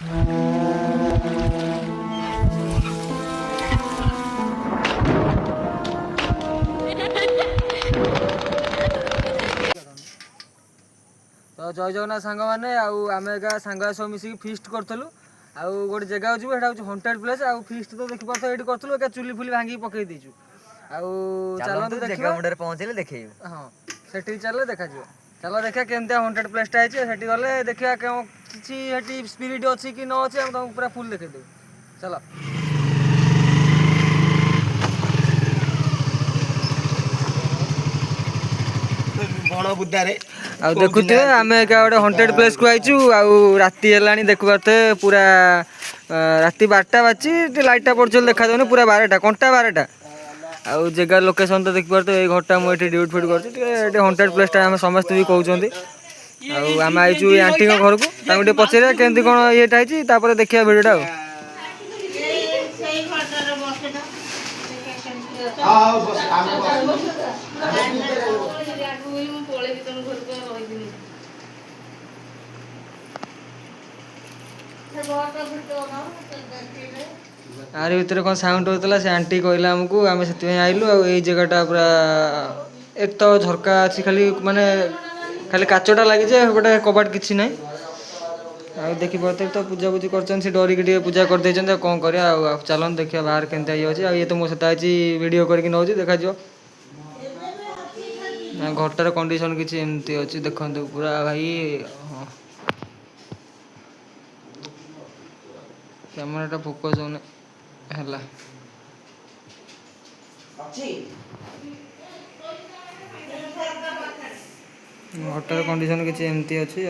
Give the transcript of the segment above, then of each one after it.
तो जय जगन्नाथ सांग मैंने आम एक सांग सब मिसिक फिस्ट करूँ आउ गोटे जगह जी हूँ हंटेड प्लेस आउ फिस्ट तो देखी पार्थ ये करूँ एक चुली फुली भांगी पकई देचु चलते देखा मुंडे पहुँचे देखे हाँ से चल देखा चलो देखा केमती हंटेड प्लेसटा है गले देखा कि स्पिरिट अच्छी कि न अच्छी तुमको पूरा फुल देखे देव चलो बण बुदारे आ देखुए आम गोटे हंटेड प्लेस को आईचु राति है देखु पारे पूरा राति 12टा बाजी लाइटा पड़ देखा जाऊनी पूरा 12टा कंटा 12टा आउ जगह लोकेशन तो देखी पारे ये घरटा मुझे ड्यूटी फ्यूट कर हंटेड प्लेसटा आम समस्त भी कहते आम आईचु आंटी घर को पचारे केमती कौन ये देखिए भिडियोटा आर भितर कौन साउंड होता से आंटी कहला आमको आम से आइलु आई जगहटा पूरा एक तो झरका अच्छी खाली माने खाली काचटा लगी गोटे कबाट किसी ना आ देखी पारे तो पूजा पूजी कर डरिकी पूजा कर दे कौन कर चलन देखिए बाहर केमती ये अच्छे ये तो मो सहित वीडियो करके नौ देखा घरटार कंडीशन किसी एमती अच्छी देखो पूरा भाई हाँ कैमेराटा फोकस होने है घरटार कंडीशन किसी एमती अच्छी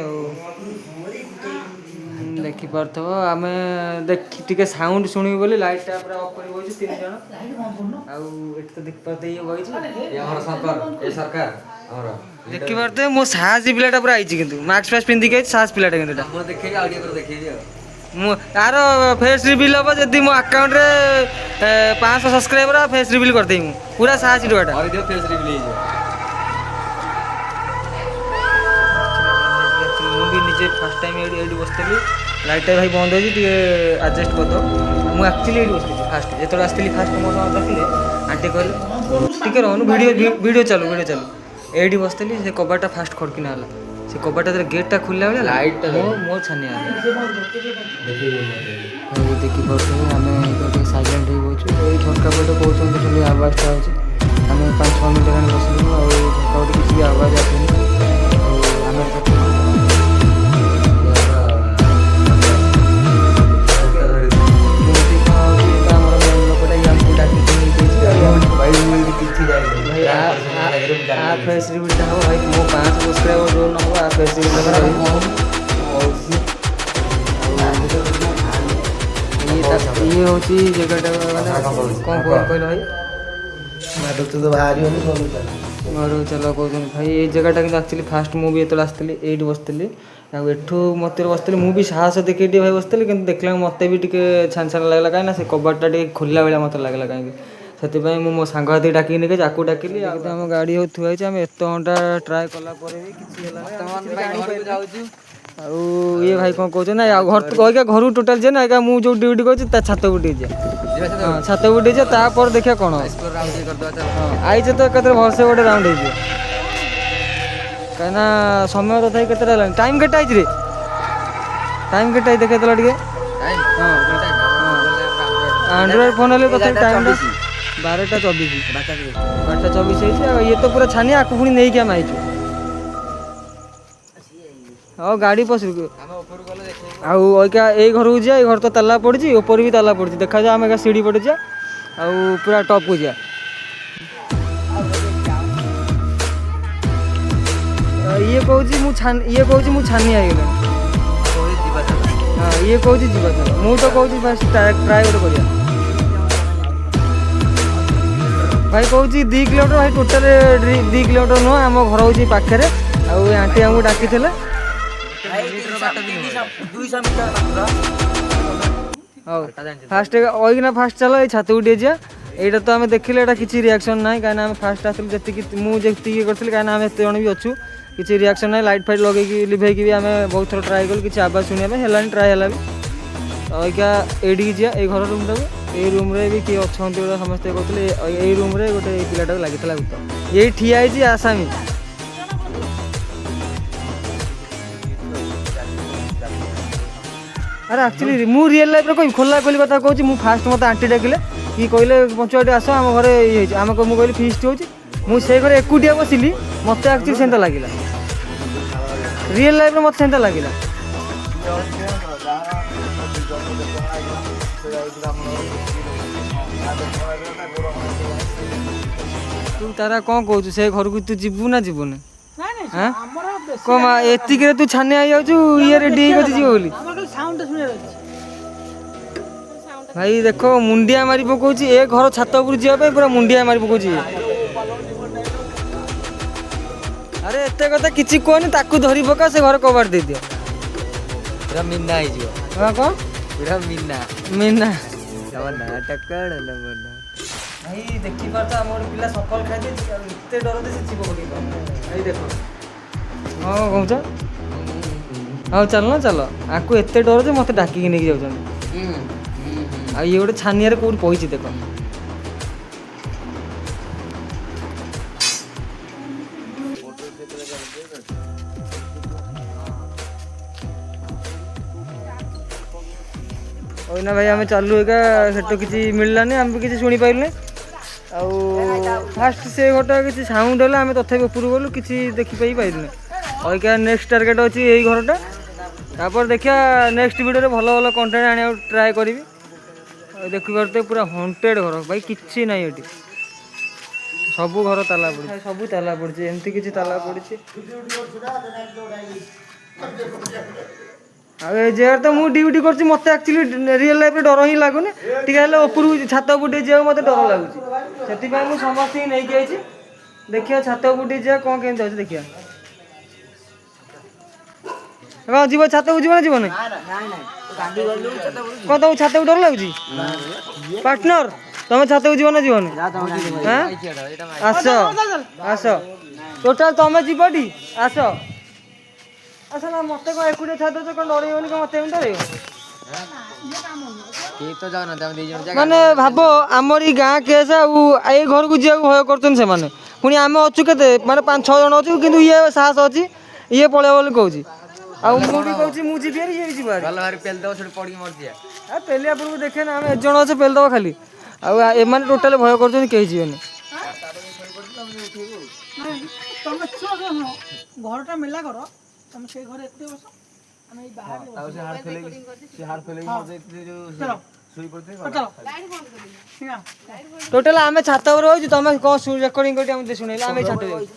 देखी पार्थ आम देखी साउंड शुणु बोली लाइटा पूरा ऑफ कर बस 3 जन तो देख पाते ये बही सरकार देखी पारे मो साहसी पिलाटा पूरा आई कि मास्क फास्क पिंधिक साहस पिलाटा कि देखे यार फेस रिविल हम जब मो अकाउंट रे 500 सब्सक्राइबर फेस रिविल करदे पूरा साहसी टुआटा फेस रिविल मुझे फर्स्ट टाइम ये बसती लाइटा भाई बंद हो आडजस्ट कर दो मुझे एक्चुअली ये बसती फास्ट जो आसती फास्ट मो देखिए आंटी कहले टे रहनु वीडियो चलू ये बसती से कबाटा फास्ट खड़किना से कबाटा गेटा खुलला बेले लाइट मो छानिया देखी पार्थे आम सैलेंट हो झटका पटे कहते आवाज़टा हो आम 5-6 मिनट बसलु झटका पटे किसी आवाज़ आसनी फेस रिविलटा हम भाई मो 5 सब्सक्राइबर जो न हो फेस रिविलटा ये हूँ जगहटा कौन कहल भाई तो बाहर घर चल कहते भाई ये जगहटा कि एक्चुअली फास्ट मुझे जो आसती ये बसती एठू मत बसती मुझे साहस देखिए भाई बसती कि देखला मत भी छान छान लगला कहीं से कबाटा खोलला बेला मत लगला कहीं से मो सांग हाथी डाकी नहीं जाकू डाकिली आम गाड़ी हो थुआई आम एत घंटा ट्राए कला ये भाई कौन कहते ना घर घर टोटाल जे ना मुझे जो ड्यूटी कर छात उठे छात उठे तापर देखिए कौन आईचे तो एक भरसे गोटे राउंड हो कहीं समय तथा के टाइम केटा रे टाइम केटा देखे टे एंड्रॉइड फोन हेल्ले तथा टाइम 12:24 ये तो पूरा छानिया आकु पुणी नहीं आम आईचु हाँ गाड़ी पस आईका ये घर को जा घर तो ताला पड़ी ऊपर भी ताला पड़ी देखा जाए आम सीढ़ी पटे जा पूरा टॉप को जा ये कहूँ मु छानी आईगला हाँ ये कहूँ जीवा मुझे तो कहूँ फास्ट ट्राए गोटे कर भाई कहूँ 2 किलोमीटर भाई टोटाल 2 किलोमीटर नुह आम घर हूँ पाखे आंटी आमको डाकी फास्ट ना फास्ट चलो ये छात उठे जा यहाँ तो आम देखिले यहाँ किसी रिएक्शन ना कहीं फास्ट आसलु जी मुझे करी कहीं आम एत जन भी अच्छू किसी रिएक्शन ना लाइट फाइट लगे लिभेक भी आम बहुत थर ट्राए कलु किसी आवाज शुणा है ट्राए है ଅଇକା ଏଇଠିକି ଯିବା ଏଇ ଘର ରୁମ୍ଟାକୁ। ଏଇ ରୁମ୍ରେ ବି କିଏ ଅଛନ୍ତି ଗୋଟେ ସମସ୍ତେ କହୁଥିଲେ। ଏଇ ରୁମ୍ରେ ଗୋଟେ ଏଇ ପିଲାଟାକୁ ଲାଗିଥିଲା ଭୂତ। ଏଇ ଠିଆ ହେଇଛି ଆସାମୀ। ଆରେ ଆକ୍ଚୁଆଲି ମୁଁ ରିଅଲ୍ ଲାଇଫ୍ରେ କହିବି, ଖୋଲା ଖୋଲି କଥା କହୁଛି। ମୁଁ ଫାଷ୍ଟ ମୋତେ ଆଣ୍ଟି ଡାକିଲେ କି କହିଲେ ପଞ୍ଚୁଆଟି ଆସ ଆମ ଘରେ ଇଏ ହେଇଛି। ମୁଁ କହିଲି ଫିଷ୍ଟ ହେଉଛି। ମୁଁ ସେଇ ଘରେ ଏକୁଟିଆ ବସିଲି। ମୋତେ ଆକ୍ଚୁଆଲି ସେମିତି ଲାଗିଲା, ରିଅଲ୍ ଲାଇଫ୍ରେ ମୋତେ ସେମିତି ଲାଗିଲା। ତୁ ତାରା କ'ଣ କହୁଛୁ? ସେ ଘରକୁ ତୁ ଯିବୁ ନା ଯିବୁନି? କଣ ଏତିକିରେ ତୁ ଛାନିଆ ହେଇଯାଉଛୁ? ଇଏ ରେଡି ହେଇକି ଅଛି ଯିବ ବୋଲି। ଭାଇ ଦେଖ ମୁଣ୍ଡିଆ ମାରି ପକଉଛି। ଏ ଘର ଛାତ ଉପରୁ ଯିବା ପାଇଁ ପୁରା ମୁଣ୍ଡିଆ ମାରି ପକଉଛି। ଆରେ ଏତେ କଥା କିଛି କୁହନି, ତାକୁ ଧରି ପକା, ସେ ଘର କବାଟ ଦେଇଦିଅ। ପୁରା ମିନା ହେଇଯିବ। ହଁ କ'ଣ ପୁରା ମିନା ମିନା ଭାଇ ଦେଖିପାରୁଛ ଆମ ଗୋଟେ ପିଲା ସଫଳ ଖାଇଦେଇଛି। ଆଉ ଏତେ ଡର ଯେ ସେ ଯିବ ବୋଲି ଭାଇ ଦେଖ। ହଁ କହୁଛ? ହଉ ଚାଲ ଚାଲ। ଆକୁ ଏତେ ଡର ଯେ ମୋତେ ଡାକିକି ନେଇକି ଯାଉଛନ୍ତି। ଆଉ ଇଏ ଗୋଟେ ଛାନିଆରେ କୋଉଠି ପଇଛି ଦେଖ। ନା ଭାଇ ଆମେ ଚାଲୁ ଏକା, ସେଠୁ କିଛି ମିଳିଲାନି, ଆମେ ବି କିଛି ଶୁଣିପାରିଲୁନି। ଆଉ ଫାଷ୍ଟ ସେ ଘରଟା କିଛି ସାଉଣ୍ଡ ହେଲା, ଆମେ ତଥାପି ଉପରକୁ ଗଲୁ, କିଛି ଦେଖିପାଇ ପାରିଲୁନି। ଅଇକା ନେକ୍ସଟ ଟାର୍ଗେଟ୍ ଅଛି ଏଇ ଘରଟା। ତାପରେ ଦେଖିବା ନେକ୍ସଟ ଭିଡ଼ିଓରେ ଭଲ ଭଲ କଣ୍ଟେଣ୍ଟ ଆଣିବାକୁ ଟ୍ରାଏ କରିବି। ଆଉ ଦେଖିପାରୁଥିବେ ପୁରା ହଣ୍ଟେଡ଼ ଘର ଭାଇ, କିଛି ନାହିଁ ଏଠି। ସବୁ ଘର ତାଲା ପଡ଼ିଛି, ସବୁ ତାଲା ପଡ଼ିଛି, ଏମିତି କିଛି ତାଲା ପଡ଼ିଛି। ଆଉ ଏ ଜାଗାରେ ତ ମୁଁ ଡ୍ୟୁଟି କରୁଛି, ମୋତେ ଆକ୍ଚୁଆଲି ରିଅଲ୍ ଲାଇଫ୍ରେ ଡର ହିଁ ଲାଗୁନି। ଟିକେ ହେଲେ ଉପରକୁ ଛାତ ଉପରୁ ଟିକେ ଯିବାକୁ ମୋତେ ଡର ଲାଗୁଛି। ସେଥିପାଇଁ ମୁଁ ସମସ୍ତଙ୍କୁ ନେଇକି ଆସିଛି। ଦେଖିବା ଛାତ ଉପରୁ ଟିକେ ଯିବା, କ'ଣ କେମିତି ଅଛି ଦେଖିବା। କ'ଣ ଯିବ ଛାତକୁ, ଯିବ ନା ଯିବନି? କ'ଣ ତମକୁ ଛାତକୁ ଡର ଲାଗୁଛି? ପାର୍ଟନର ତମେ ଛାତକୁ ଯିବ ନା ଯିବନି? ଆସ ଆସ, ଟୋଟାଲ ତମେ ଯିବଟି? ଆସ ଆସ ନା, ମୋତେ କ'ଣ ଏକୁଟିଆ ଛାତ କ'ଣ ଡରେଇବନି? କ'ଣ ମୋତେ ଏମିତି ଡରେଇବ? ମାନେ ଭାବ ଆମରି ଗାଁ କେସ୍, ଆଉ ଏଇ ଘରକୁ ଯିବାକୁ ଭୟ କରୁଛନ୍ତି ସେମାନେ। ପୁଣି ଆମେ ଅଛୁ କେତେ, ମାନେ 5-6 ଜଣ ଅଛୁ, କିନ୍ତୁ ଇଏ ସାହସ ଅଛି, ଇଏ ପଳେଇବ ବୋଲି କହୁଛି। ଆଉ ମୁଁ ବି କହୁଛି ମୁଁ ଯିବି, ଇଏ ବି ଯିବ। ପେଲିଆ ପୂର୍ବରୁ ଦେଖେ ନା, ଆମେ 1 ଜଣ ଅଛୁ, ପେଲିଦେବ ଖାଲି। ଆଉ ଏମାନେ ଟୋଟାଲି ଭୟ କରୁଛନ୍ତି, କେହି ଯିବେନି। ଘରଟା ମେଲା କର, ତମେ ସେଇ ଘରେ ଏକୁଟିଆ ବସ, ଆମେ ଏଇ ବାହାରେ ଟୋଟାଲ ଆମେ ଛାତ ଉପରେ ରହୁଛୁ। ତମେ କ'ଣ ରେକର୍ଡିଂ କରି ଆମେ ଶୁଣେଇଲେ? ଆମେ ଛାତ ଯାଉଛୁ,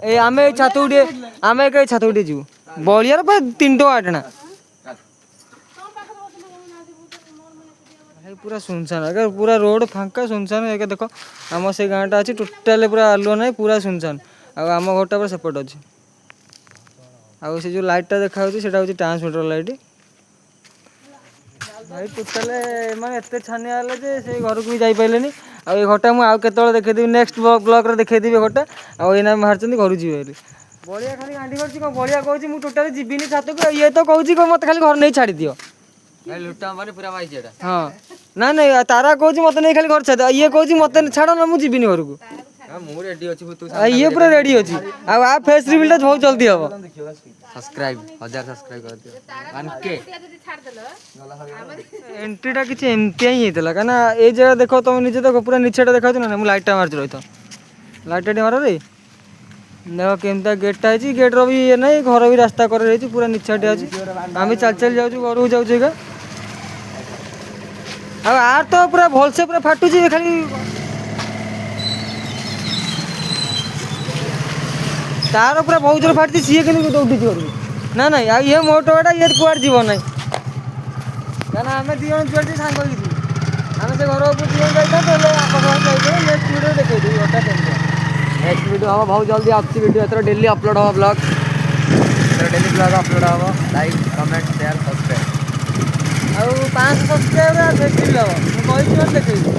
ଏଇ ଆମେ ଏଇ ଛାତ ଉଠିଏ, ଆମେ ଏଇ ଛାତ ଉଠିଏ ଯିବୁ। ବଳିଆର ପୁରା 3 ଟଙ୍କା ଆଟଣା। ପୁରା ସୁନସାନ ଆଜ୍ଞା, ପୁରା ରୋଡ଼ ଫାଙ୍କା ସୁନସାନ। ଏକା ଦେଖ ଆମ ସେ ଗାଁଟା ଅଛି, ଟୋଟାଲି ପୁରା ଆଲୁଅ ନାହିଁ, ପୁରା ସୁନସାନ। ଆଉ ଆମ ଘରଟା ପୁରା ସେପଟ ଅଛି। ଆଉ ସେ ଯେଉଁ ଲାଇଟ୍ଟା ଦେଖାଯାଉଛି ସେଇଟା ହେଉଛି ଟ୍ରାନ୍ସମିଟର ଲାଇଟ୍। ଭାଇ ଟୋଟାଲେ ମାନେ ଏତେ ଛାନିଆ ହେଲେ ଯେ ସେଇ ଘରକୁ ବି ଯାଇପାରିଲେନି। ଆଉ ଏ ଘରଟା ମୁଁ ଆଉ କେତେବେଳେ ଦେଖେଇଦେବି, ନେକ୍ସଟ ବ୍ଲଗ୍ରେ ଦେଖେଇଦେବି ଘରଟା। ଆଉ ଏଇନା ବାହାରିଛନ୍ତି ଘରୁ ଯିବେ ବୋଲି। ବଳିଆ ଖାଲି ଗାଣ୍ଡି କରୁଛି, କ'ଣ ବଳିଆ କହୁଛି ମୁଁ ଟୋଟାଲି ଯିବିନି ଛାତକୁ। ଇଏ ତ କହୁଛି ମୋତେ ଖାଲି ଘର ନେଇ ଛାଡ଼ିଦିଅ। ହଁ ନାଇଁ ନାଇଁ, ତାରା କହୁଛି ମୋତେ ନେଇ ଖାଲି ଘର ଛାଡ଼ିଦିଅ। ଇଏ କହୁଛି ମୋତେ ଛାଡ଼ ନା, ମୁଁ ଯିବିନି ଘରକୁ। ଇଏ ପୁରା ରେଡି ଅଛି। ଆଉ ଆ ଫେସ୍ ରିଭିଲଟା ବହୁତ ଜଲ୍ଦି ହବ। ଏଣ୍ଟ୍ରିଟା କିଛି ଏମିତିଆ ହିଁ ହେଇଥିଲା, କାହିଁକିନା ଏଇ ଜାଗା ଦେଖ, ତମେ ନିଜେ ଦେଖ, ପୁରା ନିଚେଟା ଦେଖାଯାଉଛି ନା। ମୁଁ ଲାଇଟ୍ଟା ମାରୁଛି, ରହିଥ, ଲାଇଟ୍ଟା ଟିକେ ମାରରେ। ଦେଖ କେମିତିଆ ଗେଟ୍ଟା ହେଇଛି, ଗେଟ୍ର ବି ଇଏ ନାହିଁ, ଘର ବି ରାସ୍ତା କରେ ହେଇଛି, ପୁରା ନିଚାଟିଆ ଅଛି। ଆମେ ଚାଲି ଚାଲି ଯାଉଛୁ, ଘରକୁ ଯାଉଛୁ ଏକା। ଆଉ ଆର ତ ପୁରା ଭଲସେ ପୁରା ଫାଟୁଛି ଖାଲି। ତାର ପୁରା ବହୁତ ଜୋର ଫାଟିଛି, ସିଏ କିନ୍ତୁ ଦୌଡ଼ିଛି ଘରକୁ। ନା ନାଇଁ, ଆଉ ଇଏ ମୋ ଟୋକାଟା, ଇଏ କୁଆଡ଼େ ଯିବ ନାହିଁ, କାହିଁକିନା ଆମେ 2 ଜଣ ଯୁଆଡ଼େ ସାଙ୍ଗ ହେଇକି ଯିବୁ। ଆମେ ସେ ଘର ଉପରୁ 2 ଜଣ ଯାଇଥାନ୍ତୁ, ହେଲେ ଆପାଖ ଯାଇଥିଲେ ନେକ୍ସଟ ଭିଡ଼ିଓରେ ଦେଖେଇଦେବି ଘରଟା କେମିତି। ନେକ୍ସଟ ଭିଡ଼ିଓ ହେବ, ବହୁତ ଜଲ୍ଦି ଆସୁଛି ଭିଡ଼ିଓ। ଏଥର ଡେଲି ଅପଲୋଡ଼ ହେବ ବ୍ଲଗ୍, ଡେଲି ବ୍ଲଗ୍ ଅପଲୋଡ଼ ହେବ। Like, comment, share, subscribe. ଆଉ 500 ସବସ୍କ୍ରାଇବର ଫେଷ୍ଟିଭ ହେବ, ମୁଁ କହିଛି ମାନେ ଦେଖେଇବି।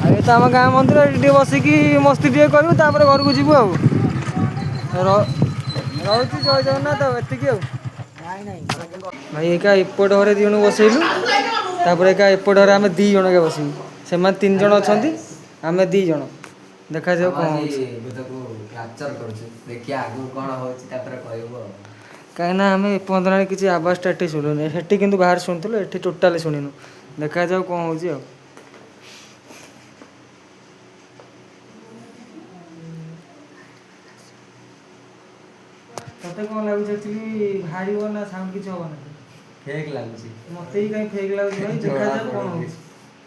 ଆଉ ଏ ତ ଆମ ଗାଁ ମନ୍ଦିର, ଏଠି ଟିକେ ବସିକି ମସ୍ତି ଟିକେ କରିବୁ, ତାପରେ ଘରକୁ ଯିବୁ। ଆଉ ରହୁଛି, ଜୟ ଜଗନ୍ନାଥ। ଆଉ ଏତିକି ଆଉ। ଭାଇ ଏକା ଏପଟ ଘରେ 2 ଜଣ ବସେଇଲୁ ତାପରେ ଏକା ଏପଟ ଘରେ ଆମେ 2 ଜଣ ଏକା ବସିବୁ ସେମାନେ 3 ଜଣ ଅଛନ୍ତି ଆମେ 2 ଜଣ ଦେଖାଯାଉ କ'ଣ ହେଉଛି କ୍ୟାପଚର କରୁଛୁ ଦେଖିଆ ଆଗକୁ କ'ଣ ହେଉଛି ତାପରେ କହିବୁ ଆଉ କାହିଁକିନା ଆମେ ଏପର୍ଯ୍ୟନ୍ତ ହେଲାଣି କିଛି ଆବାଜଟା ଏଠି ଶୁଣୁନି ସେଠି କିନ୍ତୁ ବାହାରେ ଶୁଣୁଥିଲୁ ଏଠି ଟୋଟାଲି ଶୁଣିନୁ ଦେଖାଯାଉ କ'ଣ ହେଉଛି ଆଉ ତତେ କ'ଣ ଲାଗୁଛି ଆକ୍ଚୁଆଲି ବାହାରିବ ନା ସାଉଣ୍ଡ କିଛି ହବ ନା ଫେକ୍ ଲାଗୁଛି ମତେ ବି କାହିଁ ଫେକ୍ ଲାଗୁଛି ଭାଇ ଦେଖାଯାଉ କ'ଣ ହେଉଛି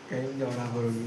କାହିଁ ଜଣା ପଡ଼ୁନି